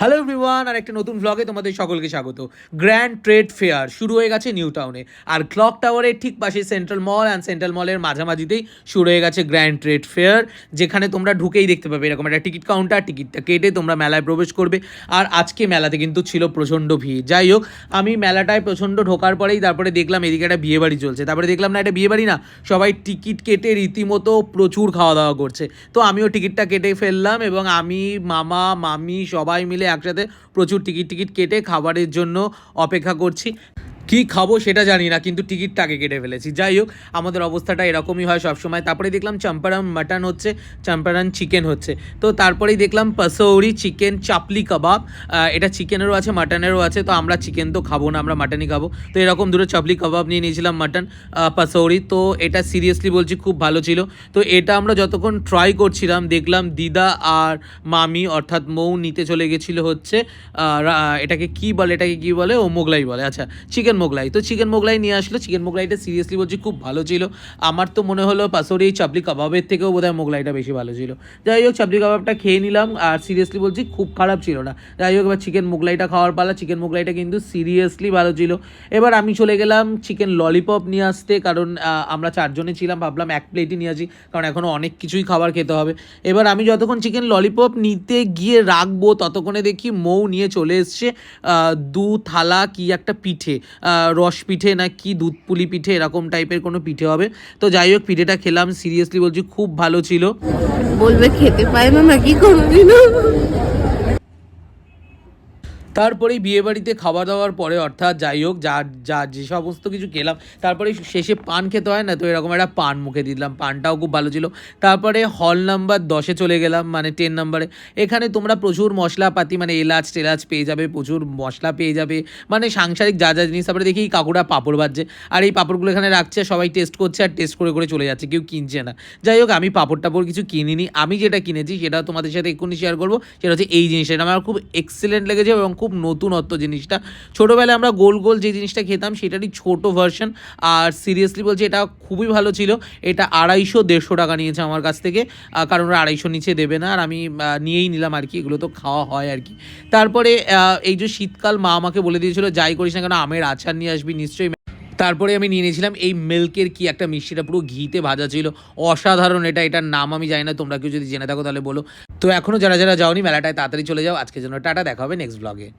Hello everyone, আর একটা নতুন ভ্লগে তোমাদের সকলকে স্বাগত। গ্র্যান্ড ট্রেড ফেয়ার শুরু হয়ে গেছে নিউ টাউনে, আর ক্লক টাওয়ারের ঠিক পাশে সেন্ট্রাল মল অ্যান্ড সেন্ট্রাল মলের মাঝামাঝিতেই শুরু হয়ে গেছে গ্র্যান্ড ট্রেড ফেয়ার, যেখানে তোমরা ঢুকেই দেখতে পাবে এরকম একটা টিকিট কাউন্টার। টিকিটটা কেটে তোমরা মেলায় প্রবেশ করবে। আর আজকে মেলাতে কিন্তু ছিল প্রচণ্ড ভিড়। যাই হোক, আমি মেলাটায় প্রচণ্ড ঢোকার পরেই তারপরে দেখলাম এদিকে একটা বিয়েবাড়ি চলছে। তারপরে দেখলাম না, এটা বিয়েবাড়ি না, সবাই টিকিট কেটে রীতিমতো প্রচুর খাওয়া দাওয়া করছে। তো আমিও টিকিটটা কেটে ফেললাম এবং আমি, মামা, মামি সবাই মিলে একসাথে প্রচুর টিকিট কেটে খাবারের জন্য অপেক্ষা করছি। কী খাবো সেটা জানি না, কিন্তু টিকিটটাকে কেটে ফেলেছি। যাই হোক, আমাদের অবস্থাটা এরকমই হয় সবসময়। তারপরে দেখলাম চম্পারন মাটন হচ্ছে, চম্পারন চিকেন হচ্ছে। তো তারপরেই দেখলাম পসৌরি চিকেন চাপলি কাবাব। এটা চিকেনেরও আছে, মাটনেরও আছে। তো আমরা চিকেন তো খাবো না, আমরা মাটনই খাবো। তো এরকম দুটো চাপলি কাবাব নিয়ে নিয়েছিলাম, মাটন পসৌরি। তো এটা সিরিয়াসলি বলছি খুব ভালো ছিল। তো এটা আমরা যতক্ষণ ট্রাই করছিলাম দেখলাম দিদা আর মামি অর্থাৎ মৌ নিতে চলে গেছিলো হচ্ছে এটাকে কী বলে ও মোগলাই বলে, আচ্ছা চিকেন মোগলাই। তো চিকেন মোগলাই নিয়ে আসলো। চিকেন মোগলাইটা সিরিয়াসলি বলছি খুব ভালো ছিল। আমার তো মনে হলো পাশোরে এই চাপলি কাবাবের থেকেও বোধহয় মোগলাইটা বেশি ভালো ছিল। যাই হোক, চাপলি কাবাবটা খেয়ে নিলাম, আর সিরিয়াসলি বলছি খুব খারাপ ছিল না। যাই হোক, এবার চিকেন মোগলাইটা খাওয়ার পালা। চিকেন মোগলাইটা কিন্তু সিরিয়াসলি ভালো ছিল। এবার আমি চলে গেলাম চিকেন ললিপপ নিয়ে আসতে, কারণ আমরা চারজনে ছিলাম, ভাবলাম এক প্লেটই নিয়ে আসি, কারণ এখনও অনেক কিছুই খাবার খেতে হবে। এবার আমি যতক্ষণ চিকেন ললিপপ নিতে গিয়ে রাখবো, ততক্ষণে দেখি মৌ নিয়ে চলে এসছে দু থালা কি একটা পিঠে, রস পিঠে না কি দুধ পুলি পিঠে, এরকম টাইপের কোনো পিঠে হবে। তো যাই হোক, পিঠেটা খেলাম, সিরিয়াসলি বলছি খুব ভালো ছিল। বলবে খেতে পায় না নাকি কোনোদিনও। তারপরেই বিয়েবাড়িতে খাওয়া দাওয়ার পরে, অর্থাৎ যাই হোক যা যা যে সমস্ত কিছু খেলাম, তারপরে শেষে পান খেতে হয় না, তো এরকম একটা পান মুখে দিলাম, পানটাও খুব ভালো ছিল। তারপরে হল নাম্বার 10-এ চলে গেলাম, মানে 10 নাম্বারে। এখানে তোমরা প্রচুর মশলাপাতি, মানে এলাচ টেলাচ পেয়ে যাবে, প্রচুর মশলা পেয়ে যাবে, মানে সাংসারিক যা যা জিনিস। তারপরে দেখি কাকুরা পাঁপড় ভাজছে, আর এই পাঁপড়গুলো এখানে রাখছে, সবাই টেস্ট করছে আর টেস্ট করে করে চলে যাচ্ছে, কেউ কিনছে না। যাই হোক, আমি পাঁপড় টাপড় কিছু কিনিনি। আমি যেটা কিনেছি সেটা তোমাদের সাথে এক্ষুনি শেয়ার করবো। সেটা হচ্ছে এই জিনিসটা, এটা আমার খুব এক্সেলেন্ট লেগেছে এবং খুব নতুনত্ব জিনিসটা। ছোটোবেলায় আমরা গোল গোল যে জিনিসটা খেতাম সেটারই ছোটো ভার্সন, আর সিরিয়াসলি বলছি এটা খুবই ভালো ছিল। এটা 250-150 টাকা নিয়েছে আমার কাছ থেকে, কারণ ওরা 250 নিচে দেবে না, আর আমি নিয়েই নিলাম আর কি, এগুলো তো খাওয়া হয় আর কি। তারপরে এই যে শীতকাল, মা আমাকে বলে দিয়েছিল যাই করিস না কেন আমের আচার নিয়ে আসবি নিশ্চয়ই। তারপরে আমি নিয়ে নিয়েছিলাম এই মিল্কের কি একটা মিষ্টিটা, পুরো ঘিতে ভাজা ছিল, অসাধারণ। এটার নাম আমি জানি না, তোমরা কেউ যদি জেনে থাকো তাহলে বলো। তো এখনও যারা যারা যাওনি মেলাটায় তাড়াতাড়ি চলে যাও। আজকের জন্য টাটা, দেখা হবে নেক্সট ব্লগে।